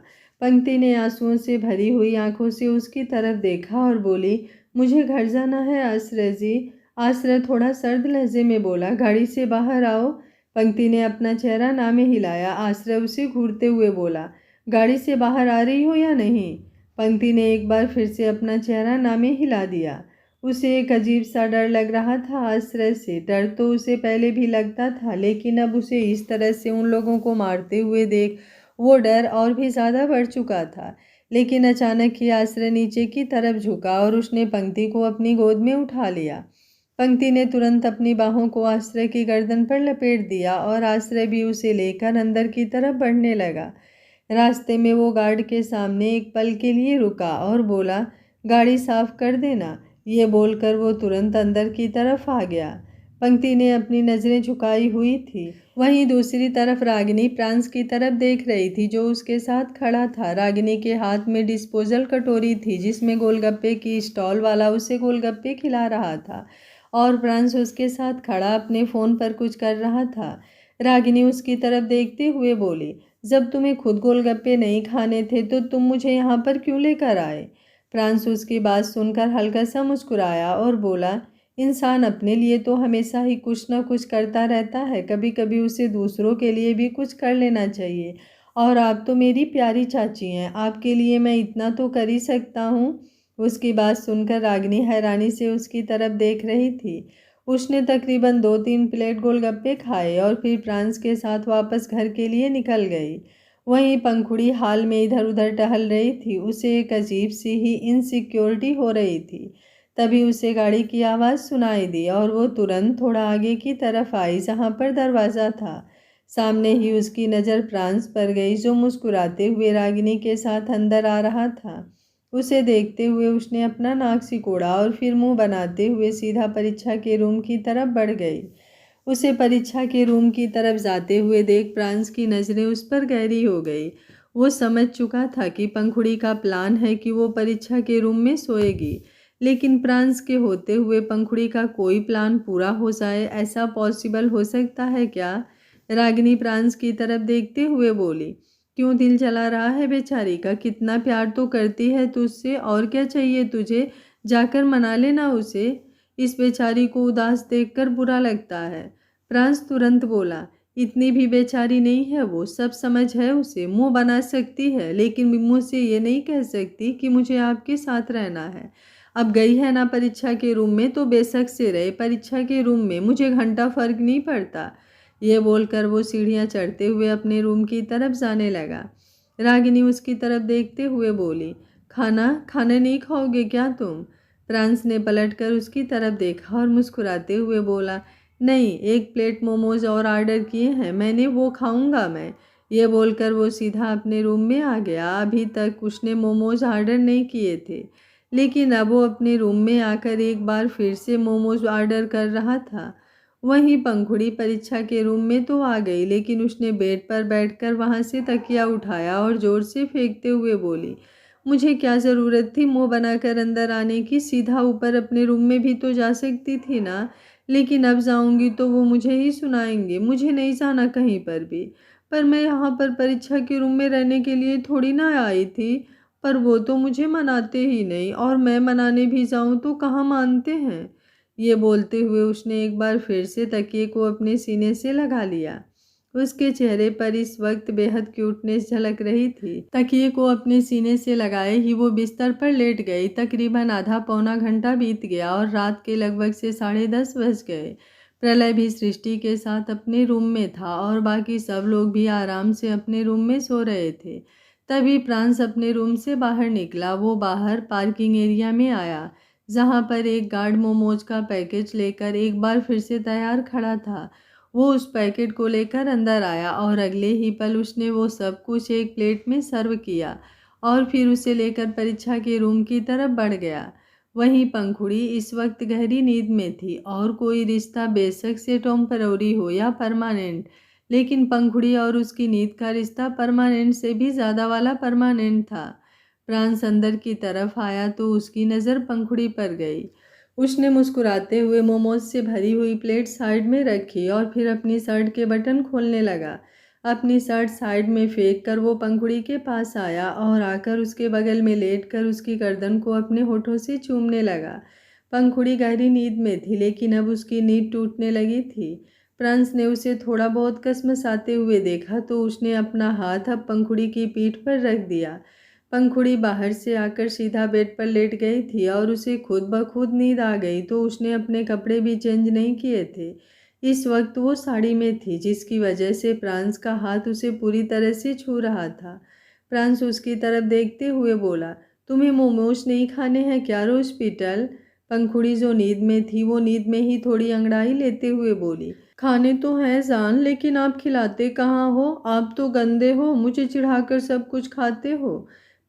पंक्ति ने आंसुओं से भरी हुई आंखों से उसकी तरफ देखा और बोली, मुझे घर जाना है आश्रय जी। आश्रय थोड़ा सर्द लहजे में बोला, गाड़ी से बाहर आओ। पंक्ति ने अपना चेहरा ना में हिलाया। आश्रय उसे घूरते हुए बोला, गाड़ी से बाहर आ रही हो या नहीं? पंक्ति ने एक बार फिर से अपना चेहरा ना में हिला दिया। उसे एक अजीब सा डर लग रहा था आश्रय से। डर तो उसे पहले भी लगता था, लेकिन अब उसे इस तरह से उन लोगों को मारते हुए देख वो डर और भी ज़्यादा बढ़ चुका था। लेकिन अचानक ही आश्रय नीचे की तरफ झुका और उसने पंक्ति को अपनी गोद में उठा लिया। पंक्ति ने तुरंत अपनी बाहों को आश्रय की गर्दन पर लपेट दिया और आश्रय भी उसे लेकर अंदर की तरफ बढ़ने लगा। रास्ते में वो गार्ड के सामने एक पल के लिए रुका और बोला, गाड़ी साफ कर देना। ये बोलकर वो तुरंत अंदर की तरफ आ गया। पंक्ति ने अपनी नज़रें झुकाई हुई थी। वहीं दूसरी तरफ रागिनी प्रांस की तरफ देख रही थी, जो उसके साथ खड़ा था। रागिनी के हाथ में डिस्पोजल कटोरी थी जिसमें गोलगप्पे की स्टॉल वाला उसे गोलगप्पे खिला रहा था और प्रांस उसके साथ खड़ा अपने फ़ोन पर कुछ कर रहा था। रागिनी उसकी तरफ देखते हुए बोली, जब तुम्हें खुद गोलगप्पे नहीं खाने थे तो तुम मुझे यहाँ पर क्यों लेकर आए? प्रांस उसकी बात सुनकर हल्का सा मुस्कुराया और बोला, इंसान अपने लिए तो हमेशा ही कुछ न कुछ करता रहता है, कभी कभी उसे दूसरों के लिए भी कुछ कर लेना चाहिए। और आप तो मेरी प्यारी चाची हैं, आपके लिए मैं इतना तो कर ही सकता हूँ। उसकी बात सुनकर रागिनी हैरानी से उसकी तरफ देख रही थी। उसने तकरीबन 2-3 प्लेट गोलगप्पे खाए और फिर प्रांस के साथ वापस घर के लिए निकल गई। वहीं पंखुड़ी हाल में इधर उधर टहल रही थी। उसे एक अजीब सी ही इनसिक्योरिटी हो रही थी। तभी उसे गाड़ी की आवाज़ सुनाई दी और वो तुरंत थोड़ा आगे की तरफ आई जहाँ पर दरवाज़ा था। सामने ही उसकी नज़र प्रांस पर गई जो मुस्कुराते हुए रागिनी के साथ अंदर आ रहा था। उसे देखते हुए उसने अपना नाक सिकोड़ा और फिर मुंह बनाते हुए सीधा परीक्षा के रूम की तरफ बढ़ गई। उसे परीक्षा के रूम की तरफ जाते हुए देख प्रांस की नज़रें उस पर गहरी हो गई। वो समझ चुका था कि पंखुड़ी का प्लान है कि वो परीक्षा के रूम में सोएगी, लेकिन प्रांस के होते हुए पंखुड़ी का कोई प्लान पूरा हो जाए, ऐसा पॉसिबल हो सकता है क्या? रागिनी प्रांस की तरफ देखते हुए बोली, क्यों दिल जला रहा है बेचारी का? कितना प्यार तो करती है तुझसे, और क्या चाहिए तुझे? जाकर मना लेना उसे। इस बेचारी को उदास देखकर बुरा लगता है। प्रांस तुरंत बोला, इतनी भी बेचारी नहीं है वो, सब समझ है उसे। मुंह बना सकती है लेकिन मुझसे ये नहीं कह सकती कि मुझे आपके साथ रहना है। अब गई है ना परीक्षा के रूम में तो बेशक से रहे परीक्षा के रूम में, मुझे घंटा फर्क नहीं पड़ता। ये बोलकर वो सीढ़ियाँ चढ़ते हुए अपने रूम की तरफ जाने लगा। रागिनी उसकी तरफ देखते हुए बोली, खाना नहीं खाओगे क्या तुम? प्रांस ने पलटकर उसकी तरफ देखा और मुस्कुराते हुए बोला, नहीं, एक प्लेट मोमोज और ऑर्डर किए हैं मैंने, वो खाऊंगा मैं। ये बोलकर वो सीधा अपने रूम में आ गया। अभी तक उसने मोमोज ऑर्डर नहीं किए थे, लेकिन अब वो अपने रूम में आकर एक बार फिर से मोमोज ऑर्डर कर रहा था। वहीं पंखुड़ी परीक्षा के रूम में तो आ गई, लेकिन उसने बेड पर बैठकर वहां से तकिया उठाया और जोर से फेंकते हुए बोली, मुझे क्या ज़रूरत थी मुंह बनाकर अंदर आने की? सीधा ऊपर अपने रूम में भी तो जा सकती थी ना। लेकिन अब जाऊंगी तो वो मुझे ही सुनाएंगे। मुझे नहीं जाना कहीं पर भी। पर मैं यहाँ पर परीक्षा के रूम में रहने के लिए थोड़ी ना आई थी। पर वो तो मुझे मनाते ही नहीं, और मैं मनाने भी जाऊँ तो कहाँ मानते हैं। ये बोलते हुए उसने एक बार फिर से तकिए को अपने सीने से लगा लिया। उसके चेहरे पर इस वक्त बेहद क्यूटनेस झलक रही थी। तकिए को अपने सीने से लगाए ही वो बिस्तर पर लेट गई। तकरीबन आधा पौना घंटा बीत गया और रात के लगभग से 10:30 बज गए। प्रलय भी सृष्टि के साथ अपने रूम में था और बाकी सब लोग भी आराम से अपने रूम में सो रहे थे। तभी प्रांस अपने रूम से बाहर निकला। वो बाहर पार्किंग एरिया में आया, जहाँ पर एक गार्ड मोमोज का पैकेज लेकर एक बार फिर से तैयार खड़ा था। वो उस पैकेट को लेकर अंदर आया और अगले ही पल उसने वो सब कुछ एक प्लेट में सर्व किया और फिर उसे लेकर परीक्षा के रूम की तरफ बढ़ गया। वहीं पंखुड़ी इस वक्त गहरी नींद में थी और कोई रिश्ता बेशक से टेम्पररी हो या परमानेंट, लेकिन पंखुड़ी और उसकी नींद का रिश्ता परमानेंट से भी ज़्यादा वाला परमानेंट था। प्रांस अंदर की तरफ आया तो उसकी नज़र पंखुड़ी पर गई। उसने मुस्कुराते हुए मोमोज से भरी हुई प्लेट साइड में रखी और फिर अपनी शर्ट के बटन खोलने लगा। अपनी शर्ट साइड में फेंक कर वो पंखुड़ी के पास आया और आकर उसके बगल में लेटकर उसकी गर्दन को अपने होठों से चूमने लगा। पंखुड़ी गहरी नींद में थी, लेकिन अब उसकी नींद टूटने लगी थी। प्रांस ने उसे थोड़ा बहुत कसमसाते हुए देखा तो उसने अपना हाथ अब पंखुड़ी की पीठ पर रख दिया। पंखुड़ी बाहर से आकर सीधा बेड पर लेट गई थी और उसे खुद ब खुद नींद आ गई तो उसने अपने कपड़े भी चेंज नहीं किए थे। इस वक्त वो साड़ी में थी, जिसकी वजह से प्रांस का हाथ उसे पूरी तरह से छू रहा था। प्रांस उसकी तरफ देखते हुए बोला, तुम्हें मोमोज नहीं खाने हैं क्या रोज पीटल? पंखुड़ी जो नींद में थी वो नींद में ही थोड़ी अंगड़ाई लेते हुए बोली, खाने तो हैं जान, लेकिन आप खिलाते कहाँ हो? आप तो गंदे हो, मुझे चिढ़ाकर सब कुछ खाते हो।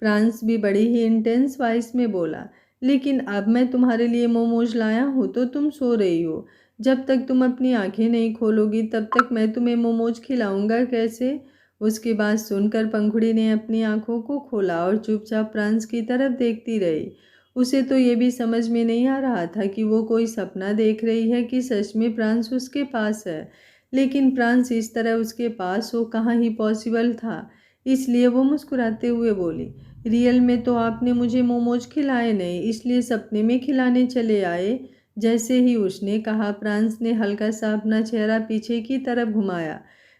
प्रांस भी बड़ी ही इंटेंस वॉइस में बोला, लेकिन अब मैं तुम्हारे लिए मोमोज लाया हूँ तो तुम सो रही हो। जब तक तुम अपनी आंखें नहीं खोलोगी तब तक मैं तुम्हें मोमोज खिलाऊंगा कैसे? उसकी बात सुनकर पंखुड़ी ने अपनी आंखों को खोला और चुपचाप प्रांस की तरफ देखती रही। उसे तो ये भी समझ में नहीं आ रहा था कि वो कोई सपना देख रही है कि सच में प्रांस उसके पास है। लेकिन प्रांस इस तरह उसके पास हो कहाँ ही पॉसिबल था। इसलिए वो मुस्कुराते हुए बोली, रियल में तो आपने मुझे मोमोज खिलाए नहीं, इसलिए सपने में खिलाने चले आए। जैसे ही उसने कहा, प्रांस ने हल्का सा अपना चेहरा पीछे की तरफ घुमाया।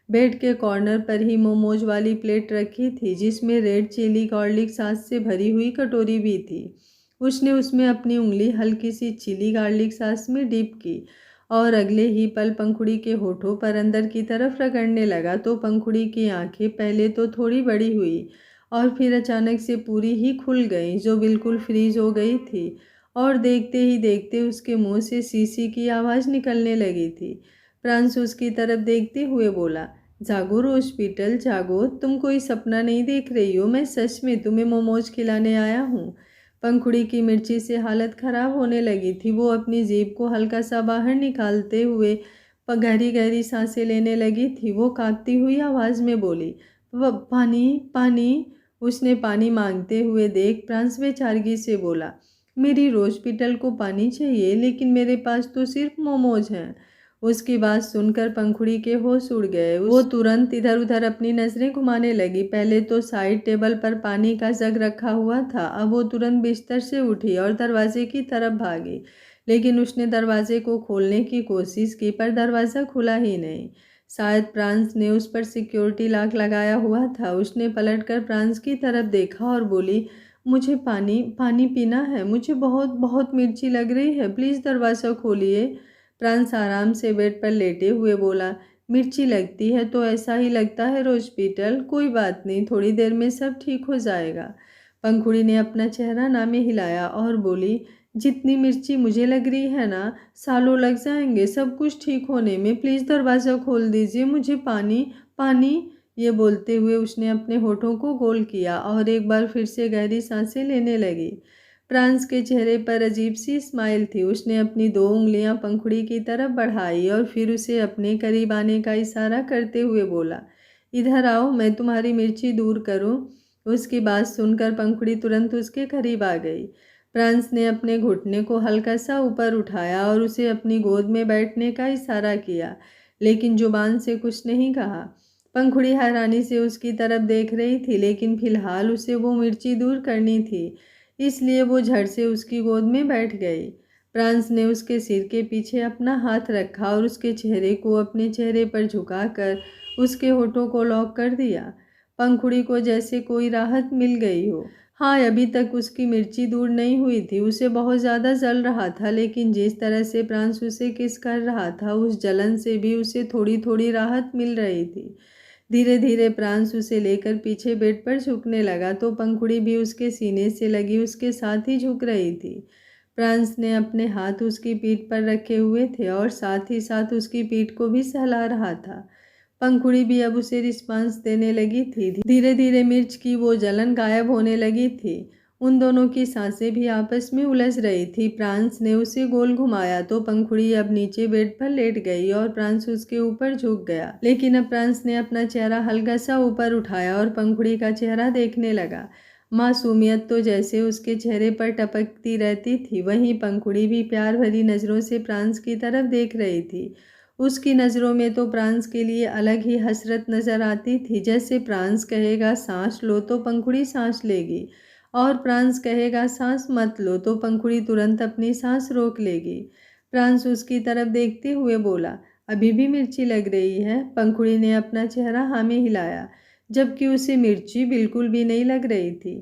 बेड के कॉर्नर पर ही मोमोज वाली प्लेट रखी थी, जिसमें रेड चिली गार्लिक सॉस से भरी हुई कटोरी भी थी। उसने उसमें अपनी उंगली हल्की सी चिली गार्लिक सॉस में डिप की और अगले ही पल पंखुड़ी के होठों पर अंदर की तरफ रगड़ने लगा तो पंखुड़ी की आंखें पहले तो थोड़ी बड़ी हुई और फिर अचानक से पूरी ही खुल गईं, जो बिल्कुल फ्रीज हो गई थी। और देखते ही देखते उसके मुंह से सीसी की आवाज़ निकलने लगी थी। प्रांस उसकी तरफ देखते हुए बोला, जागो हॉस्पिटल, जागो, तुम कोई सपना नहीं देख रही हो, मैं सच में तुम्हें मोमोज खिलाने आया हूँ। पंखुड़ी की मिर्ची से हालत खराब होने लगी थी। वो अपनी जीभ को हल्का सा बाहर निकालते हुए गहरी गहरी सांसें लेने लगी थी। वो कांपती हुई आवाज़ में बोली, पानी, पानी। उसने पानी मांगते हुए देख प्रांस बेचारगी से बोला, मेरी हॉस्पिटल को पानी चाहिए, लेकिन मेरे पास तो सिर्फ मोमोज हैं। उसकी बात सुनकर पंखुड़ी के होश उड़ गए। वो तुरंत इधर उधर अपनी नजरें घुमाने लगी। पहले तो साइड टेबल पर पानी का जग रखा हुआ था, अब वो तुरंत बिस्तर से उठी और दरवाजे की तरफ भागी। लेकिन उसने दरवाजे को खोलने की कोशिश की, पर दरवाज़ा खुला ही नहीं। शायद प्रांस ने उस पर सिक्योरिटी लॉक लगाया हुआ था। उसने पलटकर प्रांस की तरफ देखा और बोली, मुझे पानी पानी पीना है, मुझे बहुत बहुत मिर्ची लग रही है, प्लीज़ दरवाज़ा खोलिए। प्रांस आराम से बेड पर लेटे हुए बोला, मिर्ची लगती है तो ऐसा ही लगता है हॉस्पिटल, कोई बात नहीं, थोड़ी देर में सब ठीक हो जाएगा। पंखुड़ी ने अपना चेहरा ना में हिलाया और बोली, जितनी मिर्ची मुझे लग रही है ना, सालों लग जाएंगे सब कुछ ठीक होने में, प्लीज़ दरवाज़ा खोल दीजिए, मुझे पानी पानी। ये बोलते हुए उसने अपने होठों को गोल किया और एक बार फिर से गहरी सांसें लेने लगी। प्रांस के चेहरे पर अजीब सी स्माइल थी। उसने अपनी 2 उंगलियां पंखुड़ी की तरफ बढ़ाई और फिर उसे अपने करीब आने का इशारा करते हुए बोला, इधर आओ, मैं तुम्हारी मिर्ची दूर करूं। उसकी बात सुनकर पंखुड़ी तुरंत उसके करीब आ गई। प्रांस ने अपने घुटने को हल्का सा ऊपर उठाया और उसे अपनी गोद में बैठने का इशारा किया, लेकिन जुबान से कुछ नहीं कहा। पंखुड़ी हैरानी से उसकी तरफ देख रही थी, लेकिन फिलहाल उसे वो मिर्ची दूर करनी थी, इसलिए वो झट से उसकी गोद में बैठ गई। प्रांस ने उसके सिर के पीछे अपना हाथ रखा और उसके चेहरे को अपने चेहरे पर झुकाकर उसके होठों को लॉक कर दिया। पंखुड़ी को जैसे कोई राहत मिल गई हो। हाँ, अभी तक उसकी मिर्ची दूर नहीं हुई थी, उसे बहुत ज़्यादा जल रहा था, लेकिन जिस तरह से प्रांस उसे किस कर रहा था, उस जलन से भी उसे थोड़ी थोड़ी राहत मिल रही थी। धीरे धीरे प्रांस उसे लेकर पीछे बेड पर झुकने लगा तो पंखुड़ी भी उसके सीने से लगी उसके साथ ही झुक रही थी। प्रांस ने अपने हाथ उसकी पीठ पर रखे हुए थे और साथ ही साथ उसकी पीठ को भी सहला रहा था। पंखुड़ी भी अब उसे रिस्पांस देने लगी थी। धीरे धीरे मिर्च की वो जलन गायब होने लगी थी। उन दोनों की सांसें भी आपस में उलझ रही थी। प्रांस ने उसे गोल घुमाया तो पंखुड़ी अब नीचे बेड पर लेट गई और प्रांस उसके ऊपर झुक गया। लेकिन अब प्रांस ने अपना चेहरा हल्का सा ऊपर उठाया और पंखुड़ी का चेहरा देखने लगा। मासूमियत तो जैसे उसके चेहरे पर टपकती रहती थी, वहीं पंखुड़ी भी प्यार भरी नज़रों से प्रांस की तरफ देख रही थी। उसकी नज़रों में तो प्रांस के लिए अलग ही हसरत नज़र आती थी। जैसे प्रांस कहेगा सांस लो तो पंखुड़ी सांस लेगी, और प्रांस कहेगा सांस मत लो तो पंखुड़ी तुरंत अपनी सांस रोक लेगी। प्रांस उसकी तरफ देखते हुए बोला, अभी भी मिर्ची लग रही है। पंखुड़ी ने अपना चेहरा हाँ में हिलाया, जबकि उसे मिर्ची बिल्कुल भी नहीं लग रही थी।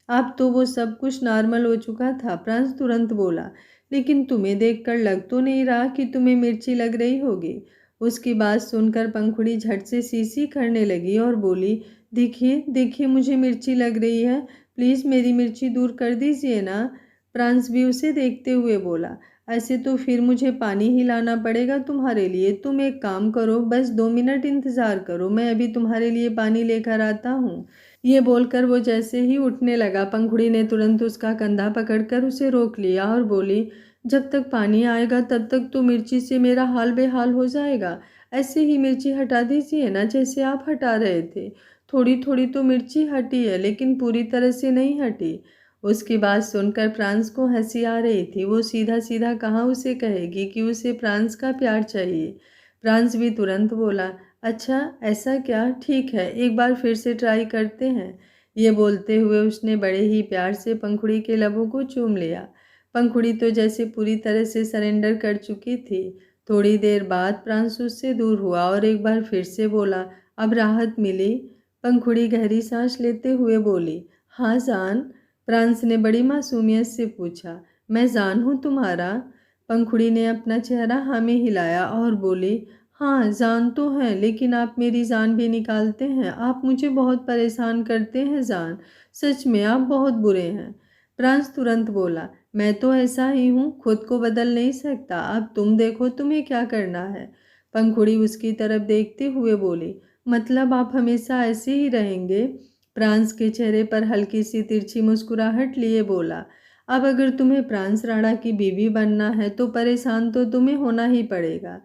अब तो वो सब कुछ नॉर्मल हो चुका था। प्रांस तुरंत बोला, लेकिन तुम्हें देखकर लग तो नहीं रहा कि तुम्हें मिर्ची लग रही होगी। उसकी बात सुनकर पंखुड़ी झट से सीसी करने लगी और बोली, देखिए देखिए, मुझे मिर्ची लग रही है, प्लीज़ मेरी मिर्ची दूर कर दीजिए ना। प्रांस भी उसे देखते हुए बोला, ऐसे तो फिर मुझे पानी ही लाना पड़ेगा तुम्हारे लिए। तुम एक काम करो, बस 2 मिनट इंतज़ार करो, मैं अभी तुम्हारे लिए पानी लेकर आता हूँ। ये बोलकर वो जैसे ही उठने लगा, पंखुड़ी ने तुरंत उसका कंधा पकड़कर उसे रोक लिया और बोली, जब तक पानी आएगा तब तक तो मिर्ची से मेरा हाल बेहाल हो जाएगा। ऐसे ही मिर्ची हटा दीजिए ना, जैसे आप हटा रहे थे। थोड़ी थोड़ी तो मिर्ची हटी है, लेकिन पूरी तरह से नहीं हटी। उसकी बात सुनकर प्रांस को हंसी आ रही थी। वो सीधा सीधा कहाँ उसे कहेगी कि उसे प्रांस का प्यार चाहिए। प्रांस भी तुरंत बोला, अच्छा ऐसा क्या, ठीक है, एक बार फिर से ट्राई करते हैं। ये बोलते हुए उसने बड़े ही प्यार से पंखुड़ी के लबों को चूम लिया। पंखुड़ी तो जैसे पूरी तरह से सरेंडर कर चुकी थी। थोड़ी देर बाद प्रांस उससे दूर हुआ और एक बार फिर से बोला, अब राहत मिली। पंखुड़ी गहरी सांस लेते हुए बोली, हाँ जान। प्रांस ने बड़ी मासूमियत से पूछा, मैं जान हूँ तुम्हारा? पंखुड़ी ने अपना चेहरा हाँ में हिलाया और बोली, हाँ जान तो है, लेकिन आप मेरी जान भी निकालते हैं। आप मुझे बहुत परेशान करते हैं जान, सच में आप बहुत बुरे हैं। प्रांस तुरंत बोला, मैं तो ऐसा ही हूँ, खुद को बदल नहीं सकता। अब तुम देखो तुम्हें क्या करना है। पंखुड़ी उसकी तरफ देखते हुए बोली, मतलब आप हमेशा ऐसे ही रहेंगे? प्रांस के चेहरे पर हल्की सी तिरछी मुस्कुराहट लिए बोला, अब अगर तुम्हें प्रांस राणा की बीवी बनना है तो परेशान तो तुम्हें होना ही पड़ेगा।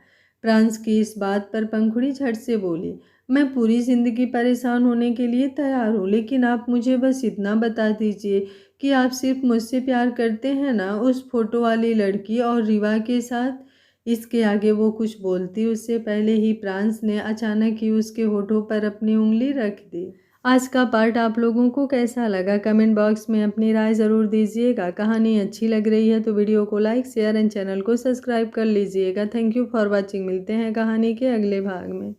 प्रांस की इस बात पर पंखुड़ी झट से बोली, मैं पूरी जिंदगी परेशान होने के लिए तैयार हूँ, लेकिन आप मुझे बस इतना बता दीजिए कि आप सिर्फ मुझसे प्यार करते हैं ना, उस फोटो वाली लड़की और रिवा के साथ। इसके आगे वो कुछ बोलती उससे पहले ही प्रांस ने अचानक ही उसके होठों पर अपनी उंगली रख दी। आज का पार्ट आप लोगों को कैसा लगा कमेंट बॉक्स में अपनी राय ज़रूर दीजिएगा। कहानी अच्छी लग रही है तो वीडियो को लाइक शेयर एंड चैनल को सब्सक्राइब कर लीजिएगा। Thank you for watching. मिलते हैं कहानी के अगले भाग में।